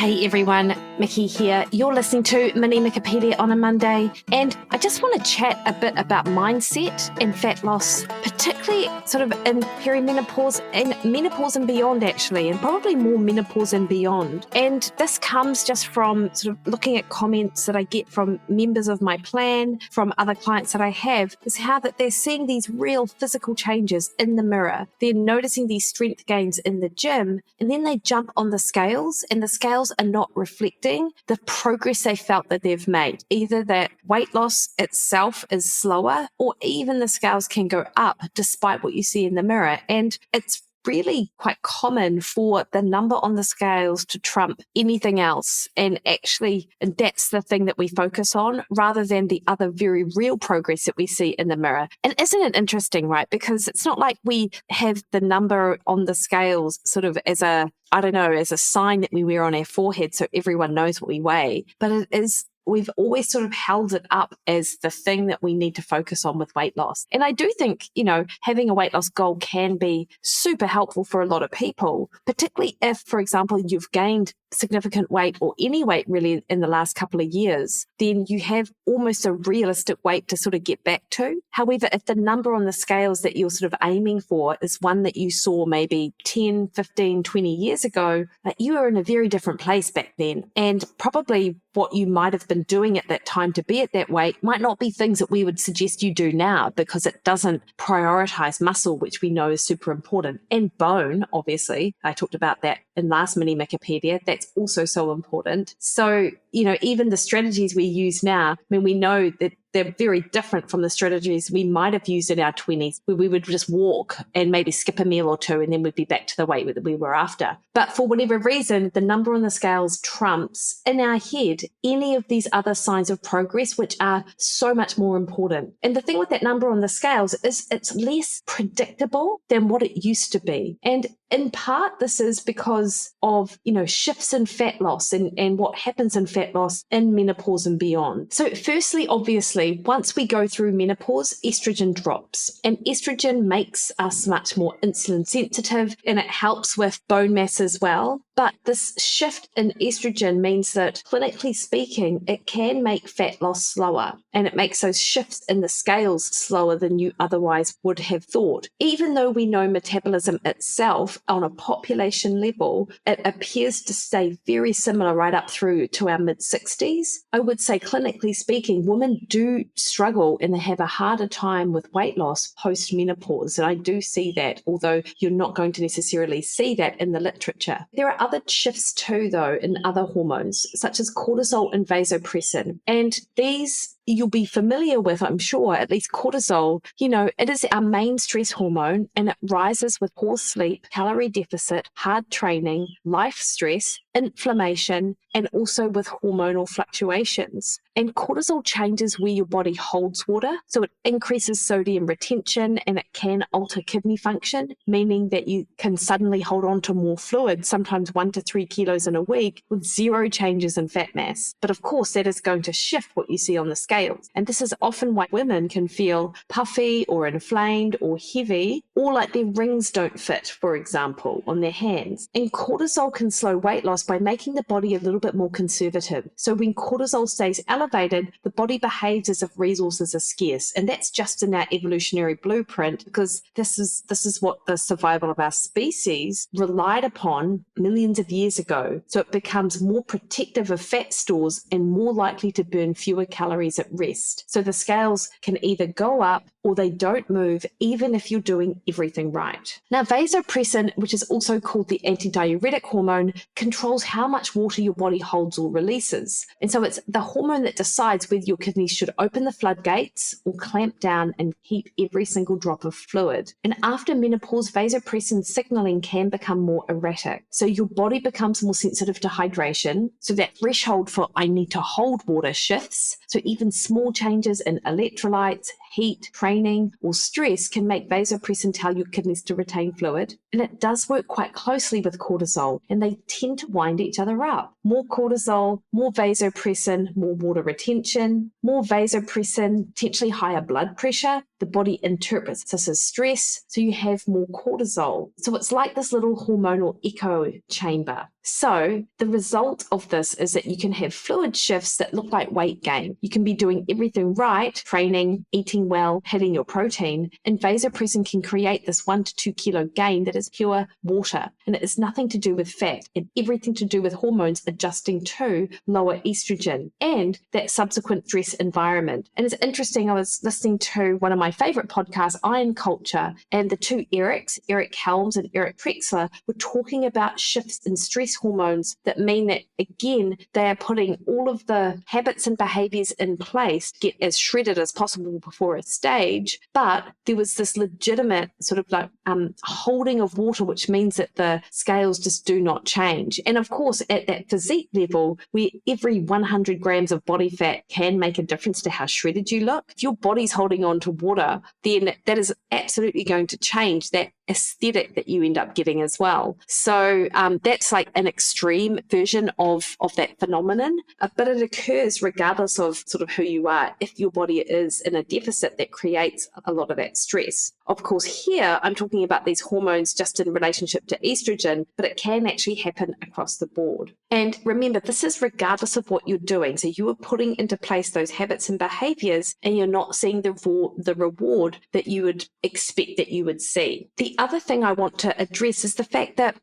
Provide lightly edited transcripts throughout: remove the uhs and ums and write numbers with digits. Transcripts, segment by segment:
Hey everyone, Mikki here. You're listening to Mini Mikkipedia on a Monday, and I just want to chat a bit about mindset and fat loss, particularly sort of in perimenopause and menopause and beyond actually, and probably more menopause and beyond. And this comes just from sort of looking at comments that I get from members of my plan, from other clients that I have, is how that they're seeing these real physical changes in the mirror. They're noticing these strength gains in the gym, and then they jump on the scales, and the scales are not reflecting the progress they felt that they've made. Either that weight loss itself is slower, or even the scales can go up despite what you see in the mirror. And it's really quite common for the number on the scales to trump anything else. And that's the thing that we focus on rather than the other very real progress that we see in the mirror. And isn't it interesting, right? Because it's not like we have the number on the scales sort of as a sign that we wear on our forehead so everyone knows what we weigh. But it is, we've always sort of held it up as the thing that we need to focus on with weight loss. And I do think, having a weight loss goal can be super helpful for a lot of people, particularly if, for example, you've gained significant weight or any weight really in the last couple of years, then you have almost a realistic weight to sort of get back to. However, if the number on the scales that you're sort of aiming for is one that you saw maybe 10, 15, 20 years ago, you were in a very different place back then. And probably what you might have been doing at that time to be at that weight might not be things that we would suggest you do now, because it doesn't prioritize muscle, which we know is super important, and bone, obviously. I talked about that in last Mini Mikkipedia. That's also so important. So, even the strategies we use now, we know that they're very different from the strategies we might have used in our 20s, where we would just walk and maybe skip a meal or two, and then we'd be back to the weight that we were after. But for whatever reason, the number on the scales trumps in our head any of these other signs of progress, which are so much more important. And the thing with that number on the scales is it's less predictable than what it used to be. And in part, this is because of, shifts in fat loss and what happens in fat loss in menopause and beyond. So firstly, obviously, once we go through menopause, estrogen drops, and estrogen makes us much more insulin sensitive, and it helps with bone mass as well. But this shift in estrogen means that, clinically speaking, it can make fat loss slower, and it makes those shifts in the scales slower than you otherwise would have thought. Even though we know metabolism itself on a population level, it appears to stay very similar right up through to our mid-60s. I would say, clinically speaking, women do struggle and they have a harder time with weight loss post-menopause. And I do see that, although you're not going to necessarily see that in the literature. There are other shifts too, though, in other hormones, such as cortisol and vasopressin. And these you'll be familiar with, I'm sure, at least cortisol. It is our main stress hormone, and it rises with poor sleep, calorie deficit, hard training, life stress, inflammation, and also with hormonal fluctuations. And cortisol changes where your body holds water. So it increases sodium retention, and it can alter kidney function, meaning that you can suddenly hold on to more fluid, sometimes 1 to 3 kilos in a week, with zero changes in fat mass. But of course, that is going to shift what you see on the scales. And this is often why women can feel puffy or inflamed or heavy, or like their rings don't fit, for example, on their hands. And cortisol can slow weight loss by making the body a little bit more conservative. So when cortisol stays elevated, the body behaves as if resources are scarce. And that's just in our evolutionary blueprint, because this is what the survival of our species relied upon millions of years ago. So it becomes more protective of fat stores and more likely to burn fewer calories at rest. So the scales can either go up or they don't move, even if you're doing everything right. Now, vasopressin, which is also called the antidiuretic hormone, controls how much water your body holds or releases. And so it's the hormone that decides whether your kidneys should open the floodgates or clamp down and keep every single drop of fluid. And after menopause, vasopressin signaling can become more erratic. So your body becomes more sensitive to hydration. So that threshold for I need to hold water shifts. So even small changes in electrolytes, heat, training, or stress can make vasopressin tell your kidneys to retain fluid. And it does work quite closely with cortisol, and they tend to wind each other up. More cortisol, more vasopressin, more water retention, more vasopressin, potentially higher blood pressure. The body interprets this as stress, so you have more cortisol. So it's like this little hormonal echo chamber. So the result of this is that you can have fluid shifts that look like weight gain. You can be doing everything right, training, eating well, hitting your protein, and vasopressin can create this 1 to 2 kilo gain that is pure water. And it has nothing to do with fat and everything to do with hormones adjusting to lower estrogen and that subsequent stress environment. And it's interesting, I was listening to one of my favorite podcasts, Iron Culture, and the two Erics, Eric Helms and Eric Trexler, were talking about shifts in stress hormones that mean that, again, they are putting all of the habits and behaviors in place to get as shredded as possible before a stage. But there was this legitimate sort of like holding of water, which means that the scales just do not change. And of course, at that physique level, where every 100 grams of body fat can make a difference to how shredded you look, if your body's holding on to water, then that is absolutely going to change that aesthetic that you end up getting as well. So that's like an extreme version of that phenomenon, but it occurs regardless of sort of who you are. If your body is in a deficit, that creates a lot of that stress. Of course, here I'm talking about these hormones just in relationship to estrogen, but it can actually happen across the board. And remember, this is regardless of what you're doing. So you are putting into place those habits and behaviors, and you're not seeing the reward that you would expect that you would see. The other thing I want to address is the fact that,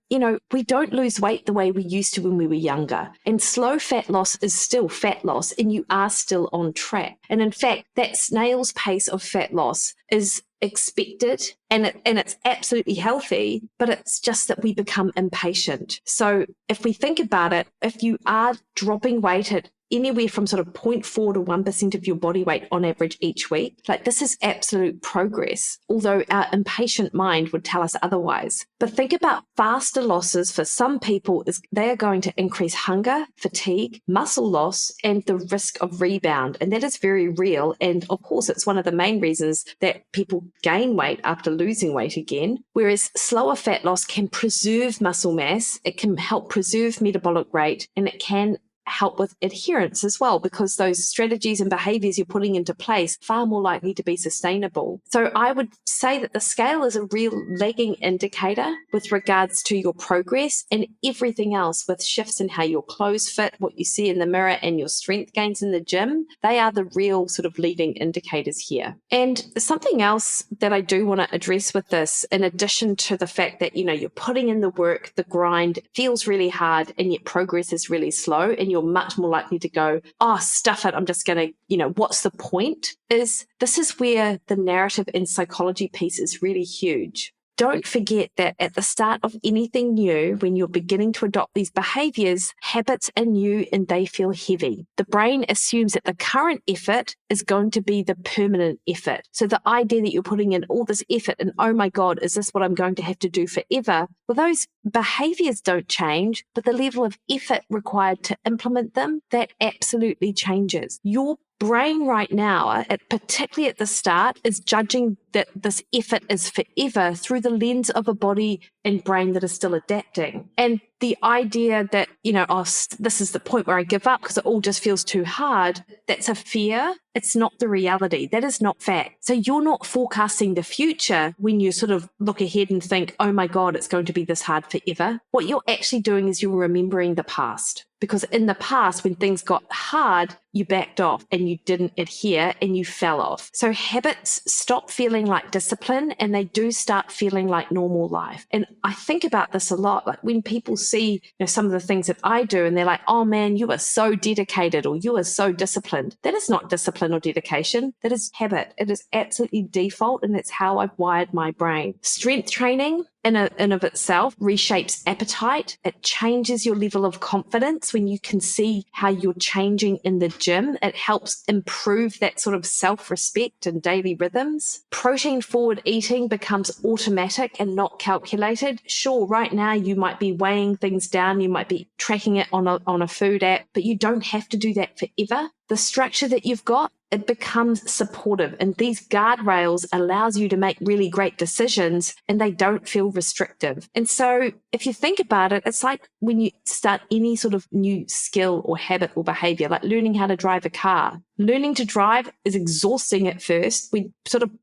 we don't lose weight the way we used to when we were younger. And slow fat loss is still fat loss, and you are still on track. And in fact, that snail's pace of fat loss is expected and it's absolutely healthy, but it's just that we become impatient. So if we think about it, if you are dropping weight at anywhere from sort of 0.4 to 1% of your body weight on average each week, like this is absolute progress, although our impatient mind would tell us otherwise. But think about faster losses for some people is they are going to increase hunger, fatigue, muscle loss, and the risk of rebound. And that is very real. And of course, it's one of the main reasons that people gain weight after losing weight again. Whereas slower fat loss can preserve muscle mass, it can help preserve metabolic rate, and it can help with adherence as well, because those strategies and behaviors you're putting into place far more likely to be sustainable. So I would say that the scale is a real lagging indicator with regards to your progress, and everything else with shifts in how your clothes fit, what you see in the mirror, and your strength gains in the gym. They are the real sort of leading indicators here. And something else that I do want to address with this, in addition to the fact that, you're putting in the work, the grind feels really hard, and yet progress is really slow, and you're much more likely to go, oh, stuff it, I'm just going to, what's the point? This is where the narrative and psychology piece is really huge. Don't forget that at the start of anything new, when you're beginning to adopt these behaviors, habits are new and they feel heavy. The brain assumes that the current effort is going to be the permanent effort. So the idea that you're putting in all this effort and, oh my God, is this what I'm going to have to do forever? Well, those behaviors don't change, but the level of effort required to implement them, that absolutely changes. Your brain right now, particularly at the start, is judging that this effort is forever through the lens of a body and brain that is still adapting. And the idea that, this is the point where I give up because it all just feels too hard, that's a fear. It's not the reality. That is not fact. So you're not forecasting the future when you sort of look ahead and think, oh my God, it's going to be this hard forever. What you're actually doing is you're remembering the past. Because in the past, when things got hard, you backed off and you didn't adhere and you fell off. So habits stop feeling like discipline and they do start feeling like normal life. And I think about this a lot. Like when people see some of the things that I do and they're like, oh man, you are so dedicated or you are so disciplined. That is not discipline or dedication. That is habit. It is absolutely default, and it's how I've wired my brain. Strength training in of itself reshapes appetite. It changes your level of confidence when you can see how you're changing in the gym. It helps improve that sort of self-respect and daily rhythms. Protein forward eating becomes automatic and not calculated. Sure, right now you might be weighing things down, you might be tracking it on a food app, but you don't have to do that forever. The structure that you've got it becomes supportive, and these guardrails allows you to make really great decisions, and they don't feel restrictive. And so if you think about it, it's like when you start any sort of new skill or habit or behavior, like learning how to drive a car. Learning to drive is exhausting at first.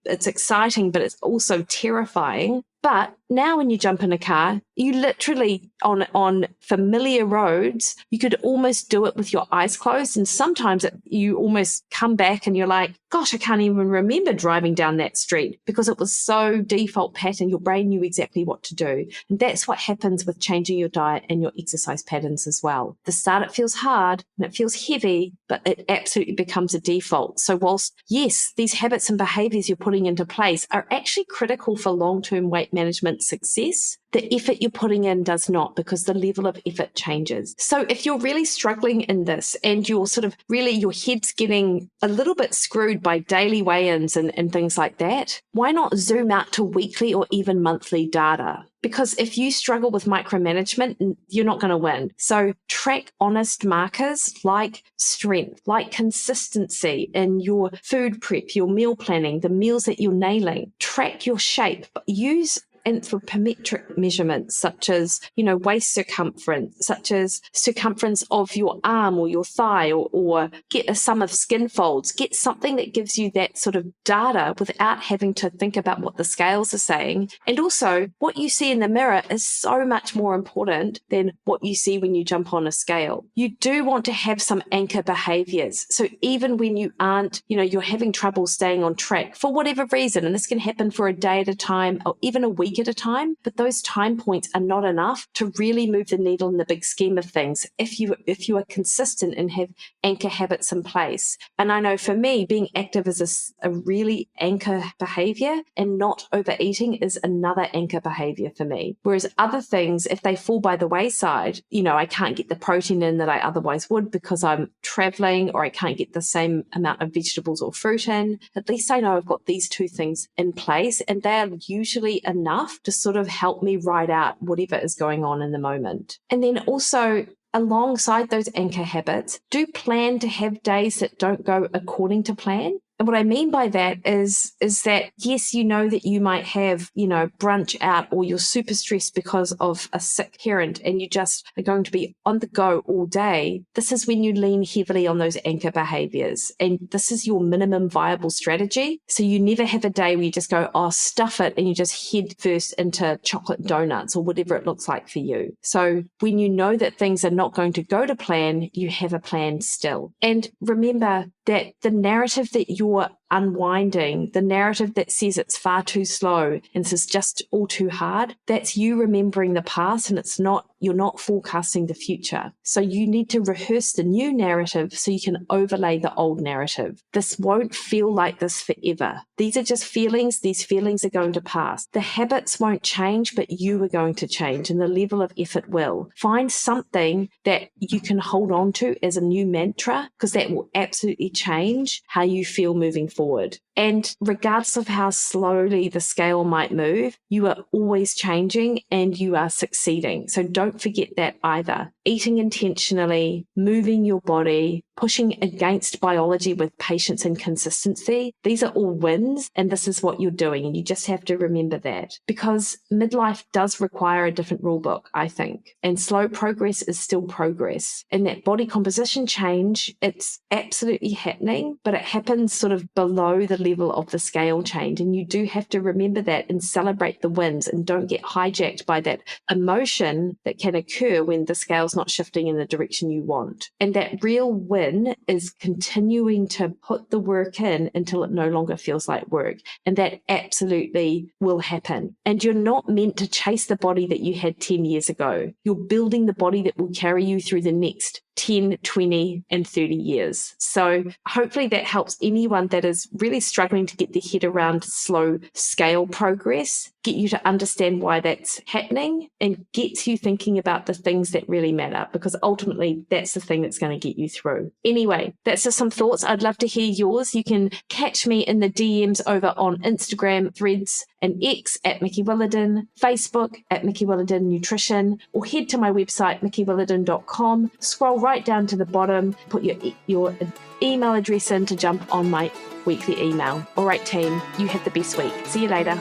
It's exciting, but it's also terrifying. But now when you jump in a car, you literally on familiar roads, you could almost do it with your eyes closed. And sometimes you almost come back and you're like, gosh, I can't even remember driving down that street because it was so default pattern. Your brain knew exactly what to do. And that's what happens with changing your diet and your exercise patterns as well. At the start, it feels hard and it feels heavy, but it absolutely becomes a default. So whilst, yes, these habits and behaviors you're putting into place are actually critical for long-term weight management success, the effort you're putting in does not, because the level of effort changes. So if you're really struggling in this and you're your head's getting a little bit screwed by daily weigh-ins and things like that, why not zoom out to weekly or even monthly data? Because if you struggle with micromanagement, you're not going to win. So track honest markers like strength, like consistency in your food prep, your meal planning, the meals that you're nailing. Track your shape. Use anthropometric measurements such as, waist circumference, such as circumference of your arm or your thigh, or get a sum of skin folds. Get something that gives you that sort of data without having to think about what the scales are saying. And also, what you see in the mirror is so much more important than what you see when you jump on a scale. You do want to have some anchor behaviors. So even when you aren't, you're having trouble staying on track for whatever reason, and this can happen for a day at a time or even a week at a time, but those time points are not enough to really move the needle in the big scheme of things if you are consistent and have anchor habits in place. And I know for me, being active is a really anchor behavior, and not overeating is another anchor behavior for me. Whereas other things, if they fall by the wayside, I can't get the protein in that I otherwise would because I'm traveling, or I can't get the same amount of vegetables or fruit in, at least I know I've got these two things in place, and they are usually enough to sort of help me ride out whatever is going on in the moment. And then also, alongside those anchor habits, do plan to have days that don't go according to plan. And what I mean by that is that, yes, that you might have, brunch out, or you're super stressed because of a sick parent and you just are going to be on the go all day. This is when you lean heavily on those anchor behaviors. And this is your minimum viable strategy. So you never have a day where you just go, stuff it, and you just head first into chocolate donuts or whatever it looks like for you. So when you know that things are not going to go to plan, you have a plan still. And remember that the narrative that you're unwinding, the narrative that says it's far too slow and this is just all too hard, that's you remembering the past, and you're not forecasting the future. So you need to rehearse the new narrative so you can overlay the old narrative. This won't feel like this forever. These are just feelings. These feelings are going to pass. The habits won't change, but you are going to change, and the level of effort will. Find something that you can hold on to as a new mantra, because that will absolutely change how you feel moving forward. And regardless of how slowly the scale might move, you are always changing and you are succeeding. So don't forget that either. Eating intentionally, moving your body, pushing against biology with patience and consistency, these are all wins, and this is what you're doing. And you just have to remember that, because midlife does require a different rule book, I think. And slow progress is still progress. And that body composition change, it's absolutely happening, but it happens sort of below the level of the scale change. And you do have to remember that and celebrate the wins, and don't get hijacked by that emotion that can occur when the scale's not shifting in the direction you want. And that real win is continuing to put the work in until it no longer feels like work. And that absolutely will happen. And you're not meant to chase the body that you had 10 years ago. You're building the body that will carry you through the next 10, 20, and 30 years. So hopefully that helps anyone that is really struggling to get their head around slow scale progress, get you to understand why that's happening, and gets you thinking about the things that really matter, because ultimately that's the thing that's going to get you through. Anyway, that's just some thoughts. I'd love to hear yours. You can catch me in the DMs over on Instagram, Threads, and X at Mikki Williden, Facebook at Mikki Williden Nutrition, or head to my website, mickiwilliden.com, scroll right down to the bottom, put your email address in to jump on my weekly email. All right, team, you have the best week. See you later.